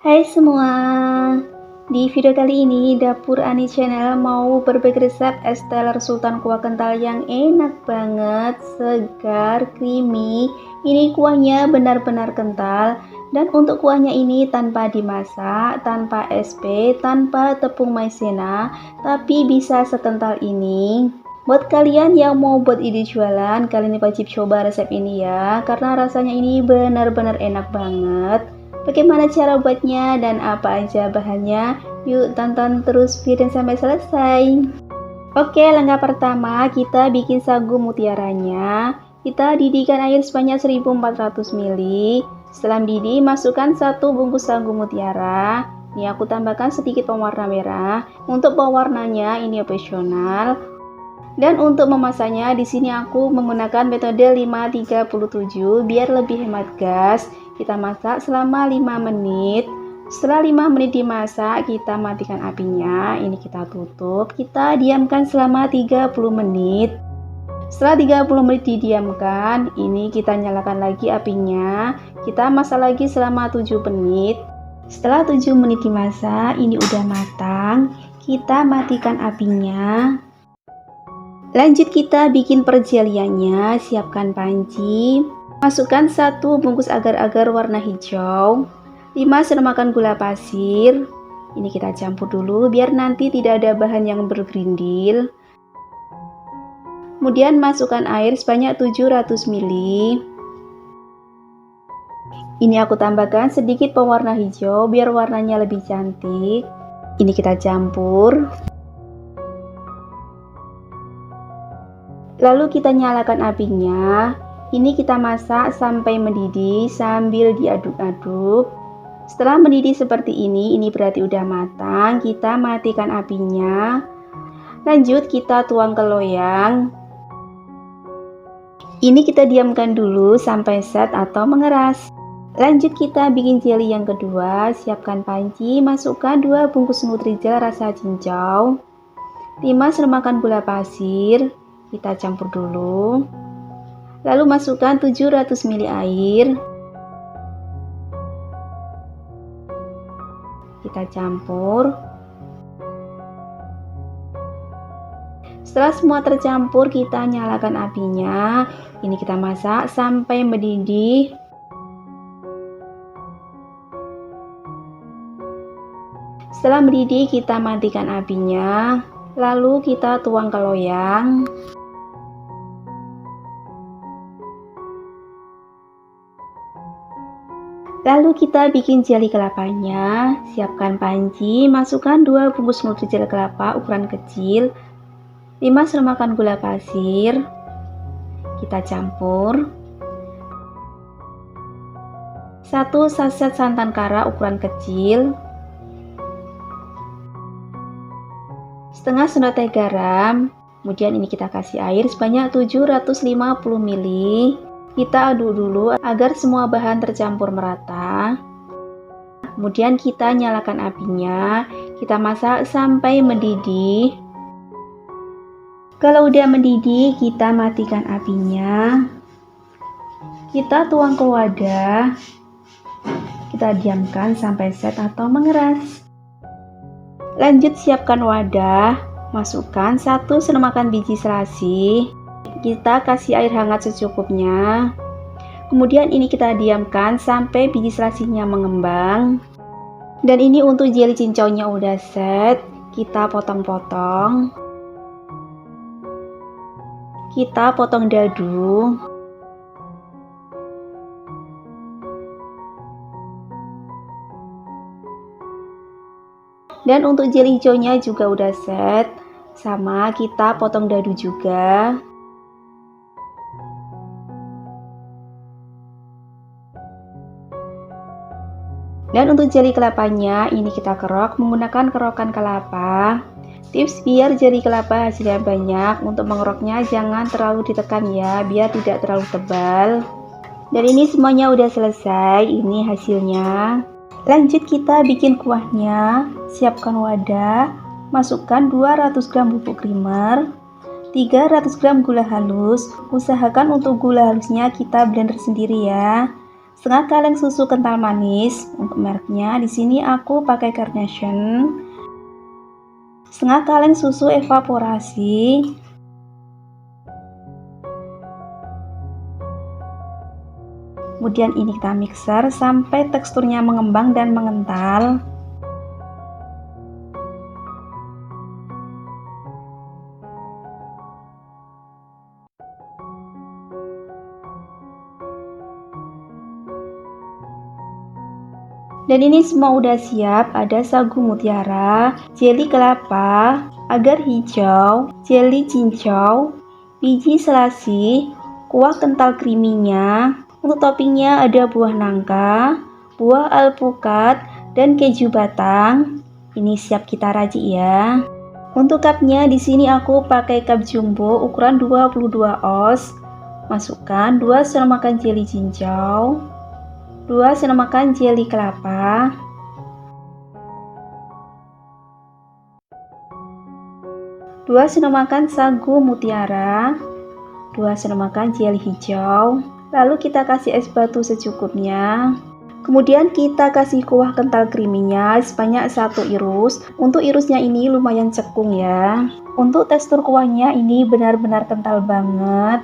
Hai semua, di video kali ini Dapur Ani Channel mau berbagi resep es teler sultan kuah kental yang enak banget, segar, creamy. Ini kuahnya benar-benar kental, dan untuk kuahnya ini tanpa dimasak, tanpa SP, tanpa tepung maizena, tapi bisa sekental ini. Buat kalian yang mau buat ide jualan, kalian wajib coba resep ini ya, karena rasanya ini benar-benar enak banget. Bagaimana cara buatnya dan apa aja bahannya? Yuk tonton terus video sampai selesai. Oke, langkah pertama kita bikin sagu mutiaranya. Kita didihkan air sebanyak 1400 ml. Setelah mendidih, masukkan 1 bungkus sagu mutiara. Ini aku tambahkan sedikit pewarna merah. Untuk pewarnanya ini opsional. Dan untuk memasaknya di sini aku menggunakan metode 5-37 biar lebih hemat gas. Kita masak selama 5 menit. Setelah 5 menit dimasak, kita matikan apinya. Ini kita tutup, kita diamkan selama 30 menit. Setelah 30 menit didiamkan, ini kita nyalakan lagi apinya. Kita masak lagi selama 7 menit. Setelah 7 menit dimasak, ini udah matang. Kita matikan apinya. Lanjut kita bikin perjeliannya. Siapkan panci. Masukkan 1 bungkus agar-agar warna hijau, 5 sendok makan gula pasir. Ini kita campur dulu biar nanti tidak ada bahan yang bergerindil. Kemudian masukkan air sebanyak 700 ml. Ini aku tambahkan sedikit pewarna hijau biar warnanya lebih cantik. Ini kita campur. Lalu kita nyalakan apinya. Ini kita masak sampai mendidih sambil diaduk-aduk. Setelah mendidih seperti ini berarti udah matang. Kita matikan apinya. Lanjut kita tuang ke loyang. Ini kita diamkan dulu sampai set atau mengeras. Lanjut kita bikin jelly yang kedua. Siapkan panci, masukkan 2 bungkus Nutrijel rasa cincau, 5 sendok makan gula pasir. Kita campur dulu. Lalu masukkan 700 ml air. Kita campur. Setelah semua tercampur, kita nyalakan apinya. Ini kita masak sampai mendidih. Setelah mendidih, kita matikan apinya. Lalu kita tuang ke loyang. Lalu kita bikin jelly kelapanya. Siapkan panci, masukkan 2 bungkus Nutrijel kelapa ukuran kecil, 5 sendok makan gula pasir. Kita campur. 1 saset santan kara ukuran kecil, setengah sendok teh garam. Kemudian ini kita kasih air sebanyak 750 ml. Kita aduk dulu agar semua bahan tercampur merata. Kemudian kita nyalakan apinya. Kita masak sampai mendidih. Kalau udah mendidih, kita matikan apinya. Kita tuang ke wadah. Kita diamkan sampai set atau mengeras. Lanjut siapkan wadah. Masukkan 1 sendok makan biji selasi. Kita kasih air hangat secukupnya. Kemudian ini kita diamkan sampai biji selasinya mengembang. Dan ini untuk jelly cincaunya udah set. Kita potong-potong. Kita potong dadu. Dan untuk jelly hijaunya juga udah set. Sama kita potong dadu juga. Dan untuk jelly kelapanya ini kita kerok menggunakan kerokan kelapa. Tips biar jelly kelapa hasilnya banyak, untuk mengeroknya jangan terlalu ditekan ya, biar tidak terlalu tebal. Dan ini semuanya udah selesai, ini hasilnya. Lanjut kita bikin kuahnya. Siapkan wadah, masukkan 200 gram bubuk creamer, 300 gram gula halus. Usahakan untuk gula halusnya kita blender sendiri ya. setengah kaleng susu kental manis. Untuk mereknya di sini aku pakai Carnation. Setengah kaleng susu evaporasi. Kemudian ini kita mixer sampai teksturnya mengembang dan mengental. Dan ini semua udah siap, ada sagu mutiara, jeli kelapa, agar hijau, jeli cincau, biji selasi, kuah kental creamy-nya. Untuk toppingnya ada buah nangka, buah alpukat, dan keju batang. Ini siap kita racik ya. Untuk cupnya di sini aku pakai cup jumbo ukuran 22 oz. Masukkan 2 sendok makan jeli cincau, 2 sendok makan jeli kelapa, 2 sendok makan sagu mutiara, 2 sendok makan jeli hijau. Lalu kita kasih es batu secukupnya. Kemudian kita kasih kuah kental creamy-nya sebanyak 1 irus. Untuk irusnya ini lumayan cekung ya. Untuk tekstur kuahnya ini benar-benar kental banget.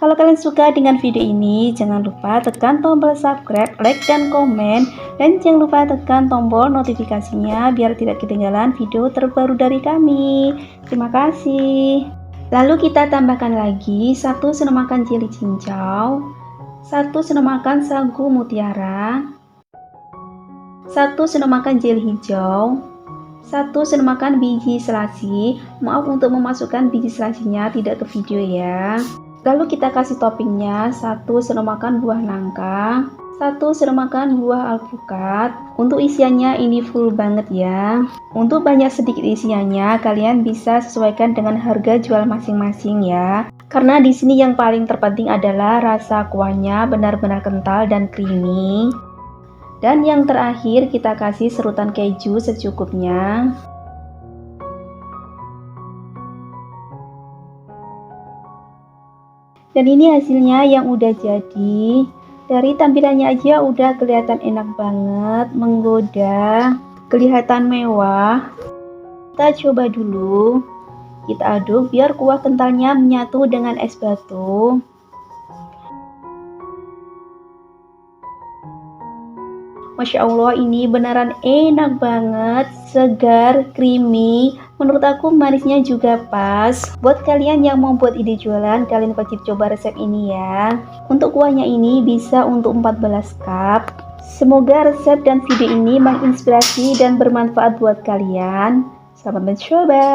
Kalau kalian suka dengan video ini, jangan lupa tekan tombol subscribe, like, dan komen. Dan jangan lupa tekan tombol notifikasinya biar tidak ketinggalan video terbaru dari kami. Terima kasih. Lalu kita tambahkan lagi 1 sendok makan jeli cincau, 1 sendok makan sagu mutiara, 1 sendok makan jeli hijau, 1 sendok makan biji selasi. Maaf untuk memasukkan biji selasinya tidak ke video ya. Lalu kita kasih toppingnya 1 sendok makan buah nangka, 1 sendok makan buah alpukat. Untuk isiannya ini full banget ya. Untuk banyak sedikit isiannya kalian bisa sesuaikan dengan harga jual masing-masing ya. Karena di sini yang paling terpenting adalah rasa kuahnya benar-benar kental dan creamy. Dan yang terakhir kita kasih serutan keju secukupnya. Dan ini hasilnya yang udah jadi. Dari tampilannya aja udah kelihatan enak banget, menggoda, kelihatan mewah. Kita coba dulu. Kita aduk biar kuah kentalnya menyatu dengan es batu. Masya Allah, ini beneran enak banget, segar, creamy. Menurut aku manisnya juga pas. Buat kalian yang mau buat ide jualan, kalian wajib coba resep ini ya. Untuk kuahnya ini bisa untuk 14 cup. Semoga resep dan video ini menginspirasi dan bermanfaat buat kalian. Selamat mencoba.